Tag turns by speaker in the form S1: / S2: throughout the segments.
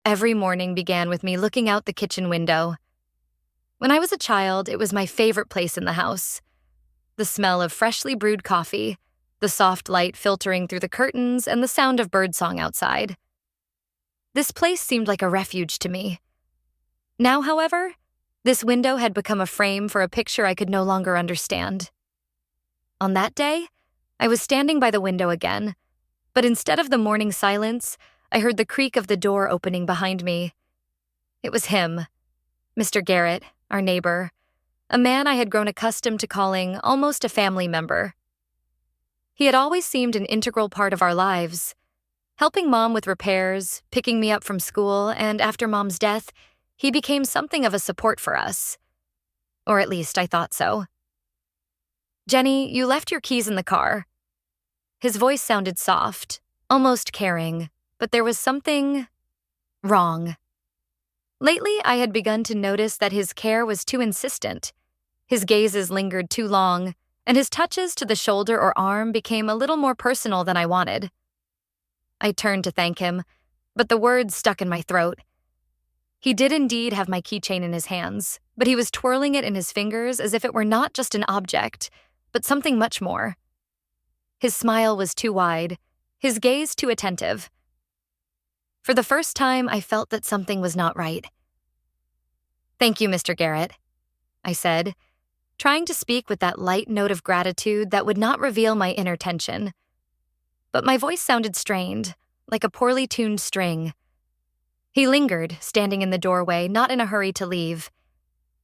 S1: Every morning began with me looking out the kitchen window. When I was a child, it was my favorite place in the house. The smell of freshly brewed coffee, the soft light filtering through the curtains, and the sound of birdsong outside. This place seemed like a refuge to me. Now, however, this window had become a frame for a picture I could no longer understand. On that day, I was standing by the window again, but instead of the morning silence, I heard the creak of the door opening behind me. It was him, Mr. Garrett, our neighbor, a man I had grown accustomed to calling almost a family member. He had always seemed an integral part of our lives, helping Mom with repairs, picking me up from school, and after Mom's death, he became something of a support for us. Or at least I thought so. "Jenny, you left your keys in the car." His voice sounded soft, almost caring, but there was something wrong. Lately, I had begun to notice that his care was too insistent. His gazes lingered too long, and his touches to the shoulder or arm became a little more personal than I wanted. I turned to thank him, but the words stuck in my throat. He did indeed have my keychain in his hands, but he was twirling it in his fingers as if it were not just an object, but something much more. His smile was too wide, his gaze too attentive. For the first time, I felt that something was not right. "Thank you, Mr. Garrett," I said, trying to speak with that light note of gratitude that would not reveal my inner tension. But my voice sounded strained, like a poorly tuned string. He lingered, standing in the doorway, not in a hurry to leave.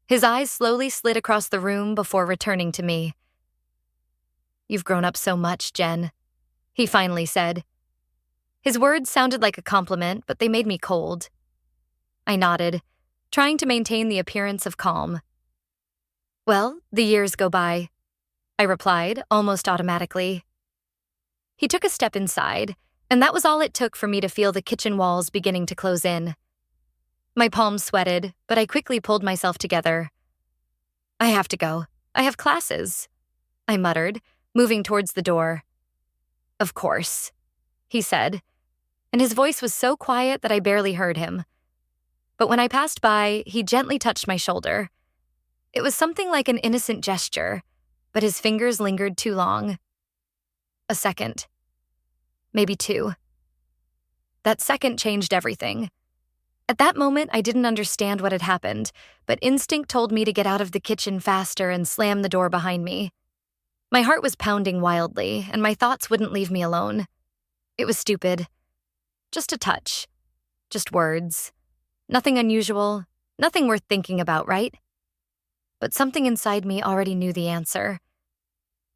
S1: His eyes slowly slid across the room before returning to me. "You've grown up so much, Jen," he finally said. His words sounded like a compliment, but they made me cold. I nodded, trying to maintain the appearance of calm. "Well, the years go by," I replied, almost automatically. He took a step inside, and that was all it took for me to feel the kitchen walls beginning to close in. My palms sweated, but I quickly pulled myself together. "I have to go. I have classes," I muttered, moving towards the door. "Of course," he said, and his voice was so quiet that I barely heard him. But when I passed by, he gently touched my shoulder. It was something like an innocent gesture, but his fingers lingered too long. A second. Maybe two. That second changed everything. At that moment, I didn't understand what had happened, but instinct told me to get out of the kitchen faster and slam the door behind me. My heart was pounding wildly, and my thoughts wouldn't leave me alone. It was stupid. Just a touch. Just words. Nothing unusual, nothing worth thinking about, right? But something inside me already knew the answer.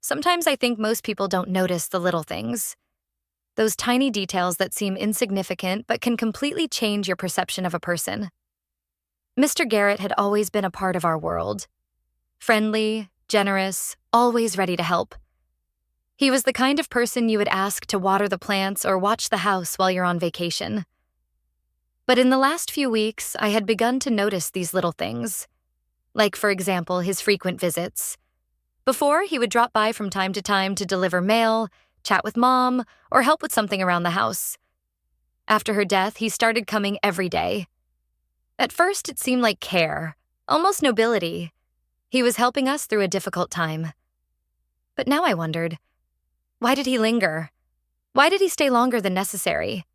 S1: Sometimes I think most people don't notice the little things. Those tiny details that seem insignificant but can completely change your perception of a person. Mr. Garrett had always been a part of our world. Friendly, generous, always ready to help. He was the kind of person you would ask to water the plants or watch the house while you're on vacation. But in the last few weeks, I had begun to notice these little things. Like, for example, his frequent visits. Before, he would drop by from time to deliver mail, chat with Mom, or help with something around the house. After her death, he started coming every day. At first, it seemed like care, almost nobility. He was helping us through a difficult time. But now I wondered, why did he linger? Why did he stay longer than necessary?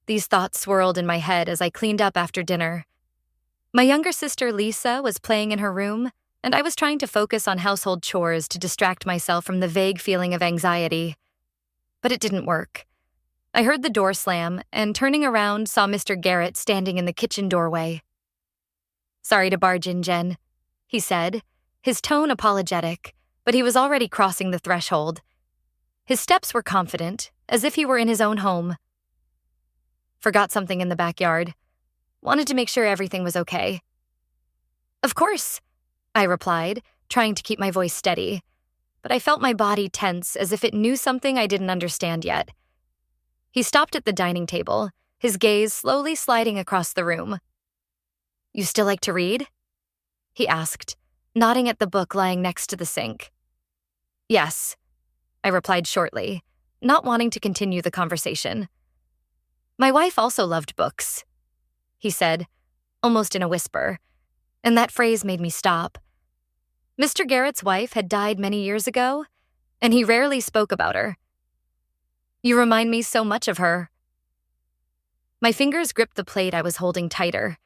S1: These thoughts swirled in my head as I cleaned up after dinner. My younger sister, Lisa, was playing in her room, and I was trying to focus on household chores to distract myself from the vague feeling of anxiety. But it didn't work. I heard the door slam, and turning around, saw Mr. Garrett standing in the kitchen doorway. "Sorry to barge in, Jen," he said, his tone apologetic, but he was already crossing the threshold. His steps were confident, as if he were in his own home. "Forgot something in the backyard. Wanted to make sure everything was okay." "Of course," I replied, trying to keep my voice steady, but I felt my body tense as if it knew something I didn't understand yet. He stopped at the dining table, his gaze slowly sliding across the room. "You still like to read?" he asked, nodding at the book lying next to the sink. "Yes," I replied shortly, not wanting to continue the conversation. My wife also loved books, he said, almost in a whisper, and that phrase made me stop. Mr. Garrett's wife had died many years ago, and he rarely spoke about her. You remind me so much of her. My fingers gripped the plate I was holding tighter.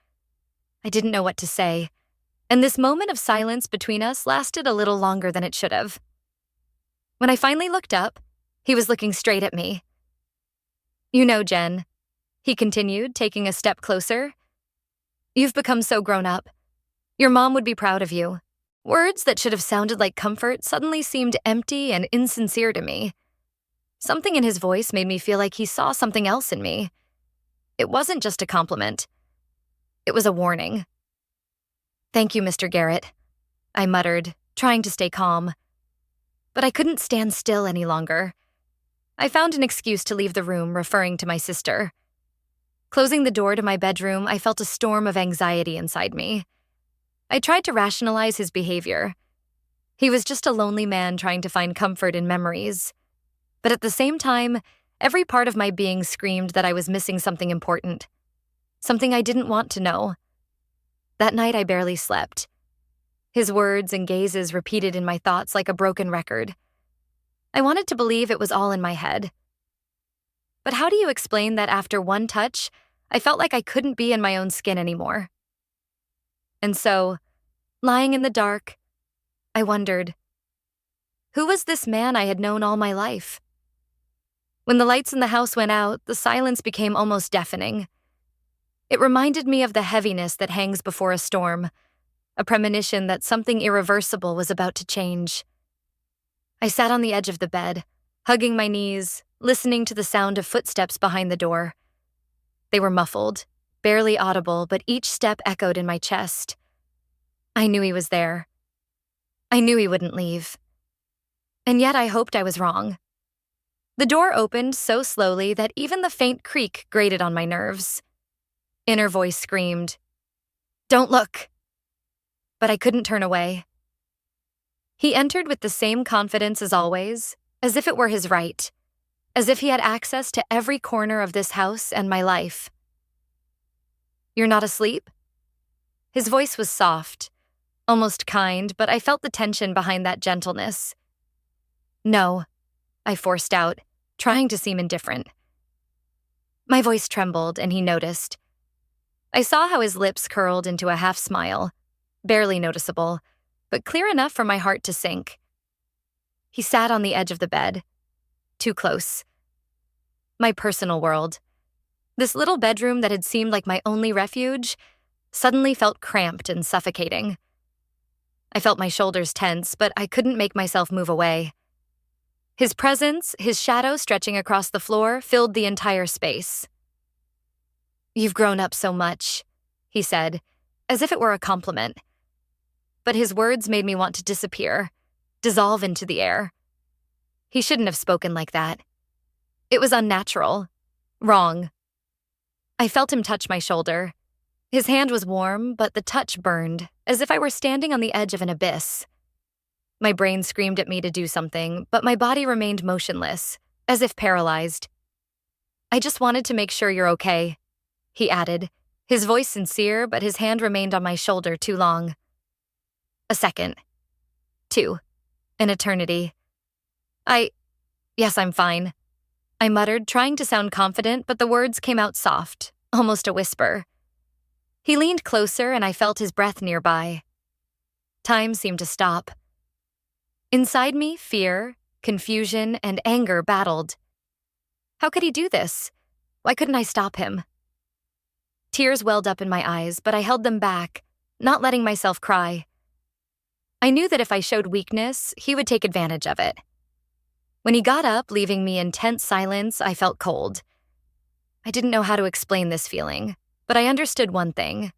S1: I didn't know what to say, and this moment of silence between us lasted a little longer than it should have. When I finally looked up, he was looking straight at me. You know, Jen, he continued, taking a step closer. You've become so grown up. Your mom would be proud of you. Words that should have sounded like comfort suddenly seemed empty and insincere to me. Something in his voice made me feel like he saw something else in me. It wasn't just a compliment. It was a warning. Thank you, Mr. Garrett, I muttered, trying to stay calm. But I couldn't stand still any longer. I found an excuse to leave the room, referring to my sister. Closing the door to my bedroom, I felt a storm of anxiety inside me. I tried to rationalize his behavior. He was just a lonely man trying to find comfort in memories. But at the same time, every part of my being screamed that I was missing something important. Something I didn't want to know. That night I barely slept. His words and gazes repeated in my thoughts like a broken record. I wanted to believe it was all in my head. But how do you explain that after one touch, I felt like I couldn't be in my own skin anymore? And so, lying in the dark, I wondered, who was this man I had known all my life? When the lights in the house went out, the silence became almost deafening. It reminded me of the heaviness that hangs before a storm, a premonition that something irreversible was about to change. I sat on the edge of the bed, hugging my knees, listening to the sound of footsteps behind the door. They were muffled, barely audible, but each step echoed in my chest. I knew he was there. I knew he wouldn't leave. And yet I hoped I was wrong. The door opened so slowly that even the faint creak grated on my nerves. Inner voice screamed, "Don't look!" But I couldn't turn away. He entered with the same confidence as always, as if it were his right, as if he had access to every corner of this house and my life. You're not asleep? His voice was soft, almost kind, but I felt the tension behind that gentleness. No, I forced out, trying to seem indifferent. My voice trembled, and he noticed. I saw how his lips curled into a half smile, barely noticeable, but clear enough for my heart to sink. He sat on the edge of the bed, too close. My personal world, this little bedroom that had seemed like my only refuge, suddenly felt cramped and suffocating. I felt my shoulders tense, but I couldn't make myself move away. His presence, his shadow stretching across the floor, filled the entire space. You've grown up so much, he said, as if it were a compliment. But his words made me want to disappear, dissolve into the air. He shouldn't have spoken like that. It was unnatural, wrong. I felt him touch my shoulder. His hand was warm, but the touch burned, as if I were standing on the edge of an abyss. My brain screamed at me to do something, but my body remained motionless, as if paralyzed. I just wanted to make sure you're okay, he added, his voice sincere, but his hand remained on my shoulder too long. A second. 2. An eternity. Yes, I'm fine, I muttered, trying to sound confident, but the words came out soft, almost a whisper. He leaned closer, and I felt his breath nearby. Time seemed to stop. Inside me, fear, confusion, and anger battled. How could he do this? Why couldn't I stop him? Tears welled up in my eyes, but I held them back, not letting myself cry. I knew that if I showed weakness, he would take advantage of it. When he got up, leaving me in tense silence, I felt cold. I didn't know how to explain this feeling, but I understood one thing.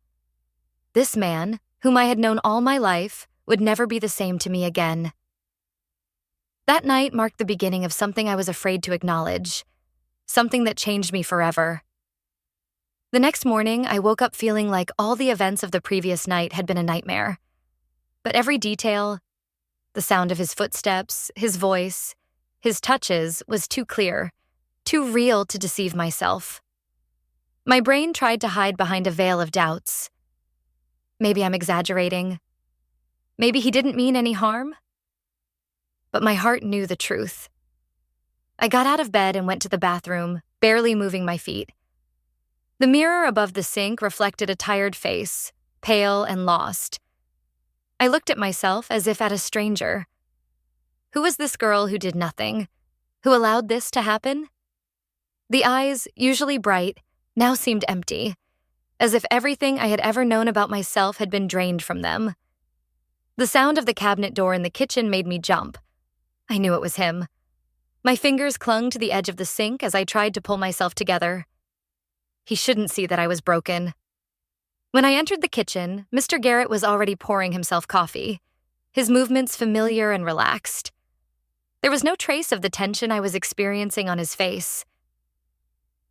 S1: This man, whom I had known all my life, would never be the same to me again. That night marked the beginning of something I was afraid to acknowledge, something that changed me forever. The next morning, I woke up feeling like all the events of the previous night had been a nightmare. But every detail, the sound of his footsteps, his voice, his touches, was too clear, too real to deceive myself. My brain tried to hide behind a veil of doubts. Maybe I'm exaggerating. Maybe he didn't mean any harm. But my heart knew the truth. I got out of bed and went to the bathroom, barely moving my feet. The mirror above the sink reflected a tired face, pale and lost. I looked at myself as if at a stranger. Who was this girl who did nothing? Who allowed this to happen? The eyes, usually bright, now seemed empty, as if everything I had ever known about myself had been drained from them. The sound of the cabinet door in the kitchen made me jump. I knew it was him. My fingers clung to the edge of the sink as I tried to pull myself together. He shouldn't see that I was broken. When I entered the kitchen, Mr. Garrett was already pouring himself coffee, his movements familiar and relaxed. There was no trace of the tension I was experiencing on his face.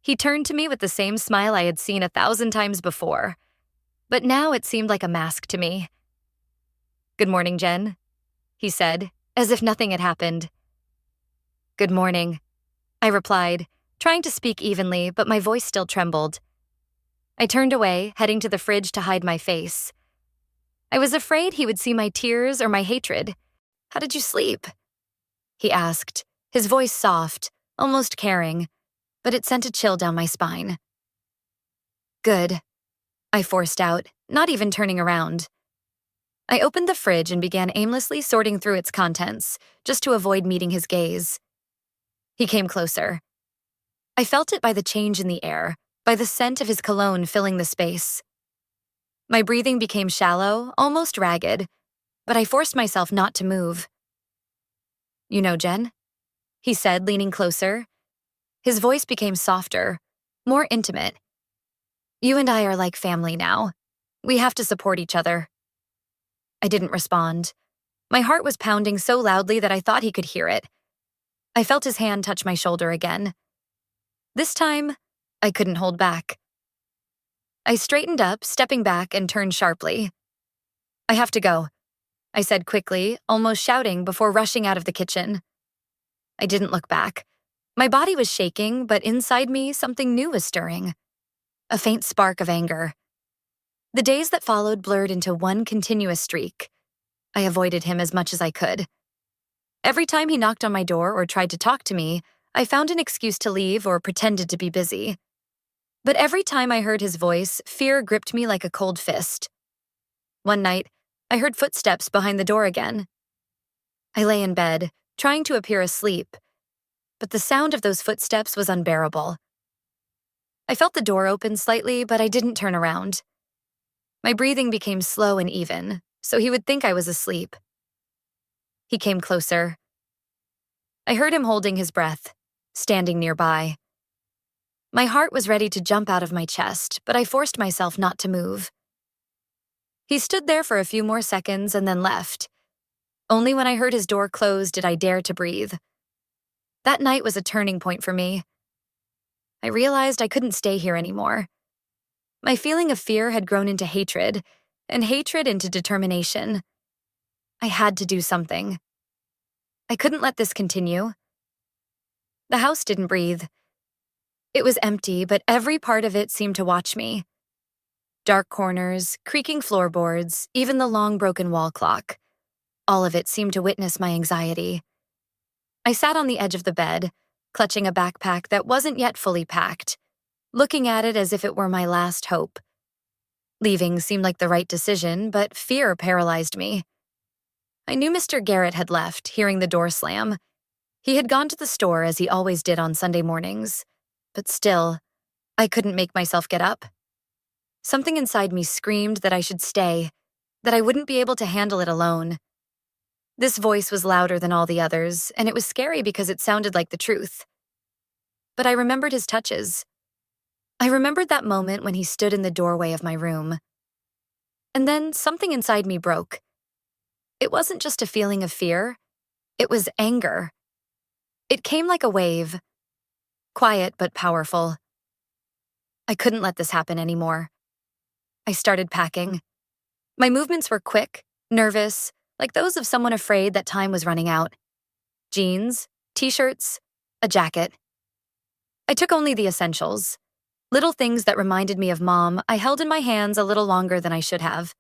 S1: He turned to me with the same smile I had seen 1,000 times before, but now it seemed like a mask to me. "Good morning, Jen," he said, as if nothing had happened. "Good morning," I replied, trying to speak evenly, but my voice still trembled. I turned away, heading to the fridge to hide my face. I was afraid he would see my tears or my hatred. "How did you sleep?" he asked, his voice soft, almost caring, but it sent a chill down my spine. "Good," I forced out, not even turning around. I opened the fridge and began aimlessly sorting through its contents, just to avoid meeting his gaze. He came closer. I felt it by the change in the air, by the scent of his cologne filling the space. My breathing became shallow, almost ragged, but I forced myself not to move. "You know, Jen?" he said, leaning closer. His voice became softer, more intimate. "You and I are like family now. We have to support each other." I didn't respond. My heart was pounding so loudly that I thought he could hear it. I felt his hand touch my shoulder again. This time, I couldn't hold back. I straightened up, stepping back, and turned sharply. "I have to go," I said quickly, almost shouting before rushing out of the kitchen. I didn't look back. My body was shaking, but inside me, something new was stirring. A faint spark of anger. The days that followed blurred into one continuous streak. I avoided him as much as I could. Every time he knocked on my door or tried to talk to me, I found an excuse to leave or pretended to be busy. But every time I heard his voice, fear gripped me like a cold fist. One night, I heard footsteps behind the door again. I lay in bed, trying to appear asleep, but the sound of those footsteps was unbearable. I felt the door open slightly, but I didn't turn around. My breathing became slow and even, so he would think I was asleep. He came closer. I heard him holding his breath, standing nearby. My heart was ready to jump out of my chest, but I forced myself not to move. He stood there for a few more seconds and then left. Only when I heard his door close did I dare to breathe. That night was a turning point for me. I realized I couldn't stay here anymore. My feeling of fear had grown into hatred, and hatred into determination. I had to do something. I couldn't let this continue. The house didn't breathe. It was empty, but every part of it seemed to watch me. Dark corners, creaking floorboards, even the long broken wall clock. All of it seemed to witness my anxiety. I sat on the edge of the bed, clutching a backpack that wasn't yet fully packed, looking at it as if it were my last hope. Leaving seemed like the right decision, but fear paralyzed me. I knew Mr. Garrett had left, hearing the door slam. He had gone to the store as he always did on Sunday mornings. But still, I couldn't make myself get up. Something inside me screamed that I should stay, that I wouldn't be able to handle it alone. This voice was louder than all the others, and it was scary because it sounded like the truth. But I remembered his touches. I remembered that moment when he stood in the doorway of my room. And then something inside me broke. It wasn't just a feeling of fear. It was anger. It came like a wave. Quiet but powerful. I couldn't let this happen anymore. I started packing. My movements were quick, nervous, like those of someone afraid that time was running out. Jeans, t-shirts, a jacket. I took only the essentials. Little things that reminded me of Mom, I held in my hands a little longer than I should have.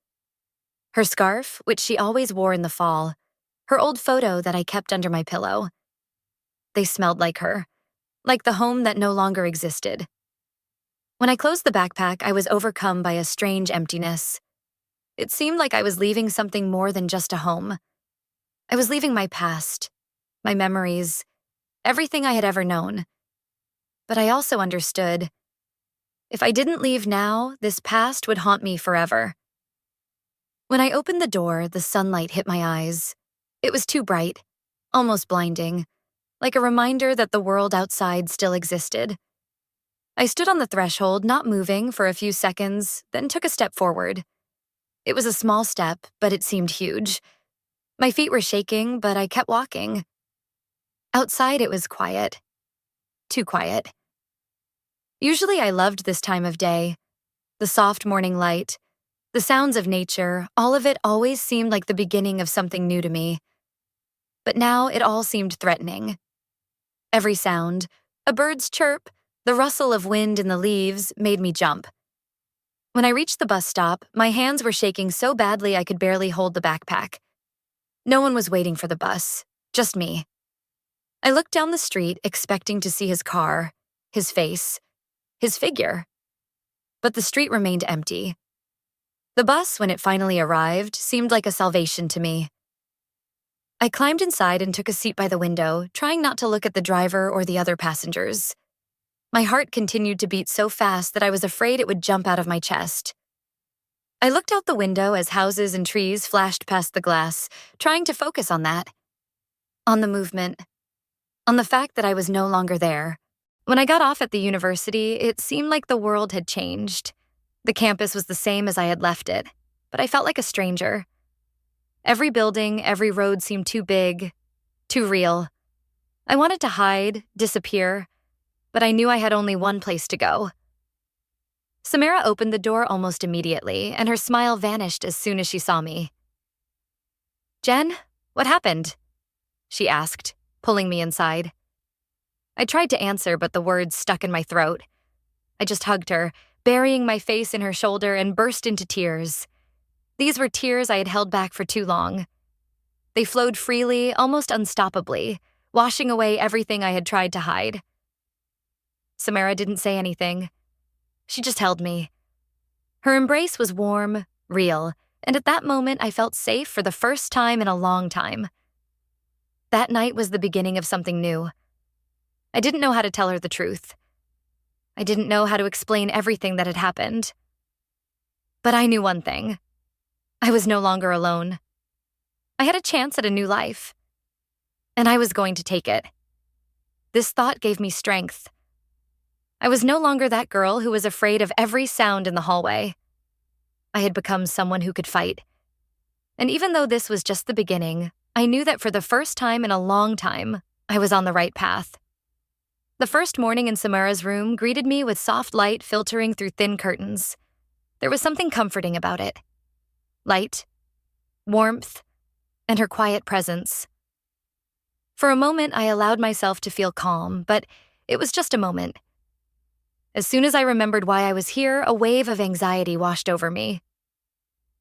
S1: Her scarf, which she always wore in the fall, her old photo that I kept under my pillow. They smelled like her, like the home that no longer existed. When I closed the backpack, I was overcome by a strange emptiness. It seemed like I was leaving something more than just a home. I was leaving my past, my memories, everything I had ever known. But I also understood, if I didn't leave now, this past would haunt me forever. When I opened the door, the sunlight hit my eyes. It was too bright, almost blinding, like a reminder that the world outside still existed. I stood on the threshold, not moving, for a few seconds, then took a step forward. It was a small step, but it seemed huge. My feet were shaking, but I kept walking. Outside, it was quiet. Too quiet. Usually I loved this time of day. The soft morning light, the sounds of nature, all of it always seemed like the beginning of something new to me. But now it all seemed threatening. Every sound, a bird's chirp, the rustle of wind in the leaves, made me jump. When I reached the bus stop, my hands were shaking so badly I could barely hold the backpack. No one was waiting for the bus, just me. I looked down the street, expecting to see his car, his face, his figure. But the street remained empty. The bus, when it finally arrived, seemed like a salvation to me. I climbed inside and took a seat by the window, trying not to look at the driver or the other passengers. My heart continued to beat so fast that I was afraid it would jump out of my chest. I looked out the window as houses and trees flashed past the glass, trying to focus on that. On the movement. On the fact that I was no longer there. When I got off at the university, it seemed like the world had changed. The campus was the same as I had left it, but I felt like a stranger. Every building, every road seemed too big, too real. I wanted to hide, disappear, but I knew I had only one place to go. Samara opened the door almost immediately, and her smile vanished as soon as she saw me. "Jen, what happened?" she asked, pulling me inside. I tried to answer, but the words stuck in my throat. I just hugged her, burying my face in her shoulder, and burst into tears. These were tears I had held back for too long. They flowed freely, almost unstoppably, washing away everything I had tried to hide. Samara didn't say anything. She just held me. Her embrace was warm, real, and at that moment I felt safe for the first time in a long time. That night was the beginning of something new. I didn't know how to tell her the truth. I didn't know how to explain everything that had happened. But I knew one thing. I was no longer alone. I had a chance at a new life. And I was going to take it. This thought gave me strength. I was no longer that girl who was afraid of every sound in the hallway. I had become someone who could fight. And even though this was just the beginning, I knew that for the first time in a long time, I was on the right path. The first morning in Samara's room greeted me with soft light filtering through thin curtains. There was something comforting about it. Light, warmth, and her quiet presence. For a moment, I allowed myself to feel calm, but it was just a moment. As soon as I remembered why I was here, a wave of anxiety washed over me.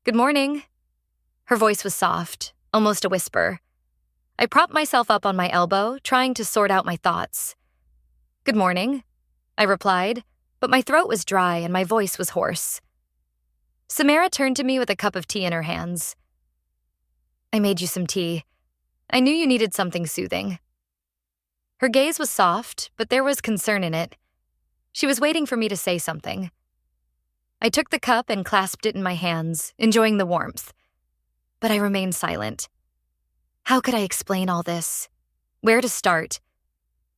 S1: "Good morning." Her voice was soft, almost a whisper. I propped myself up on my elbow, trying to sort out my thoughts. "Good morning," I replied, but my throat was dry and my voice was hoarse. Samara turned to me with a cup of tea in her hands. "I made you some tea. I knew you needed something soothing." Her gaze was soft, but there was concern in it. She was waiting for me to say something. I took the cup and clasped it in my hands, enjoying the warmth. But I remained silent. How could I explain all this? Where to start?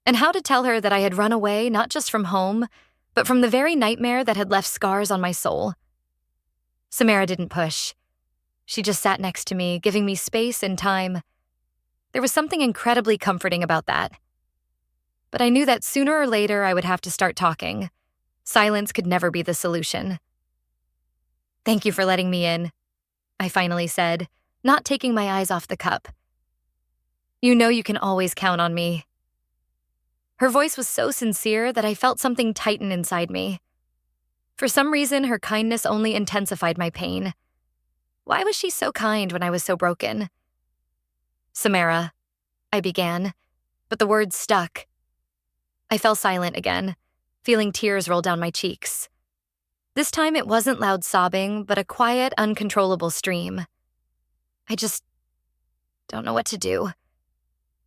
S1: And how to tell her that I had run away not just from home, but from the very nightmare that had left scars on my soul? Samara didn't push. She just sat next to me, giving me space and time. There was something incredibly comforting about that. But I knew that sooner or later I would have to start talking. Silence could never be the solution. "Thank you for letting me in," I finally said, not taking my eyes off the cup. "You know you can always count on me." Her voice was so sincere that I felt something tighten inside me. For some reason, her kindness only intensified my pain. Why was she so kind when I was so broken? Samara, I began, but the words stuck. I fell silent again, feeling tears roll down my cheeks. This time it wasn't loud sobbing, but a quiet, uncontrollable stream. I just don't know what to do.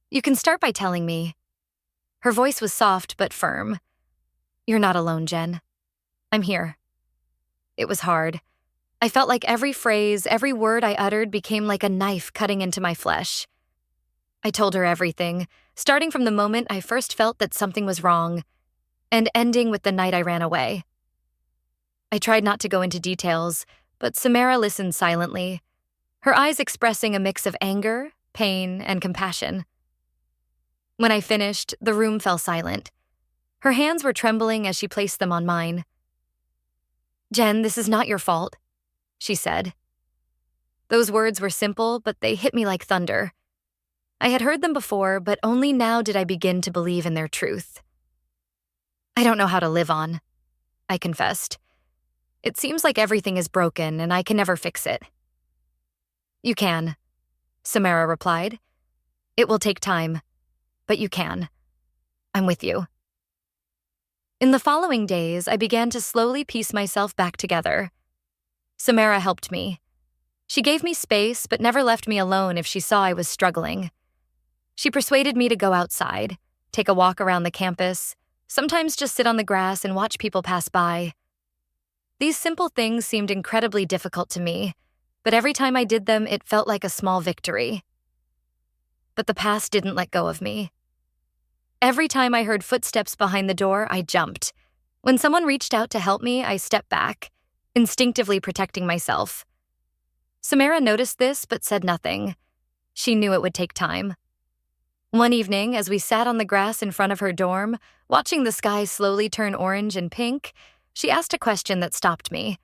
S1: You can start by telling me. Her voice was soft but firm. You're not alone, Jen. I'm here. It was hard. I felt like every phrase, every word I uttered became like a knife cutting into my flesh. I told her everything, starting from the moment I first felt that something was wrong, and ending with the night I ran away. I tried not to go into details, but Samara listened silently, her eyes expressing a mix of anger, pain, and compassion. When I finished, the room fell silent. Her hands were trembling as she placed them on mine. Jen, this is not your fault, she said. Those words were simple, but they hit me like thunder. I had heard them before, but only now did I begin to believe in their truth. I don't know how to live on, I confessed. It seems like everything is broken and I can never fix it. You can, Samara replied. It will take time, but you can. I'm with you. In the following days, I began to slowly piece myself back together. Samara helped me. She gave me space, but never left me alone if she saw I was struggling. She persuaded me to go outside, take a walk around the campus, sometimes just sit on the grass and watch people pass by. These simple things seemed incredibly difficult to me, but every time I did them, it felt like a small victory. But the past didn't let go of me. Every time I heard footsteps behind the door, I jumped. When someone reached out to help me, I stepped back, instinctively protecting myself. Samara noticed this but said nothing. She knew it would take time. One evening, as we sat on the grass in front of her dorm, watching the sky slowly turn orange and pink, she asked a question that stopped me.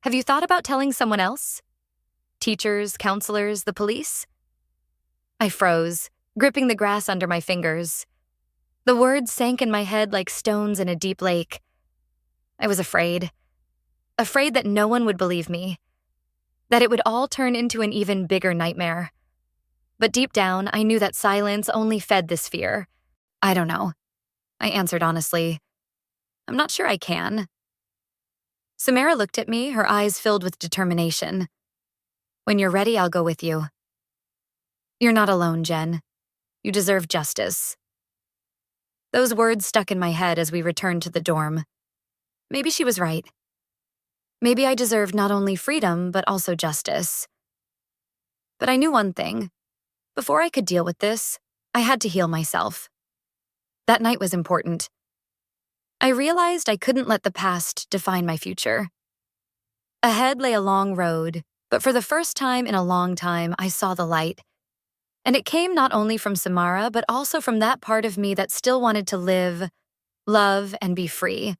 S1: Have you thought about telling someone else? Teachers, counselors, the police? I froze, gripping the grass under my fingers. The words sank in my head like stones in a deep lake. I was afraid. Afraid that no one would believe me. That it would all turn into an even bigger nightmare. But deep down, I knew that silence only fed this fear. I don't know, I answered honestly. I'm not sure I can. Samara looked at me, her eyes filled with determination. When you're ready, I'll go with you. You're not alone, Jen. You deserve justice. Those words stuck in my head as we returned to the dorm. Maybe she was right. Maybe I deserved not only freedom, but also justice. But I knew one thing. Before I could deal with this, I had to heal myself. That night was important. I realized I couldn't let the past define my future. Ahead lay a long road, but for the first time in a long time, I saw the light. And it came not only from Samara, but also from that part of me that still wanted to live, love, and be free.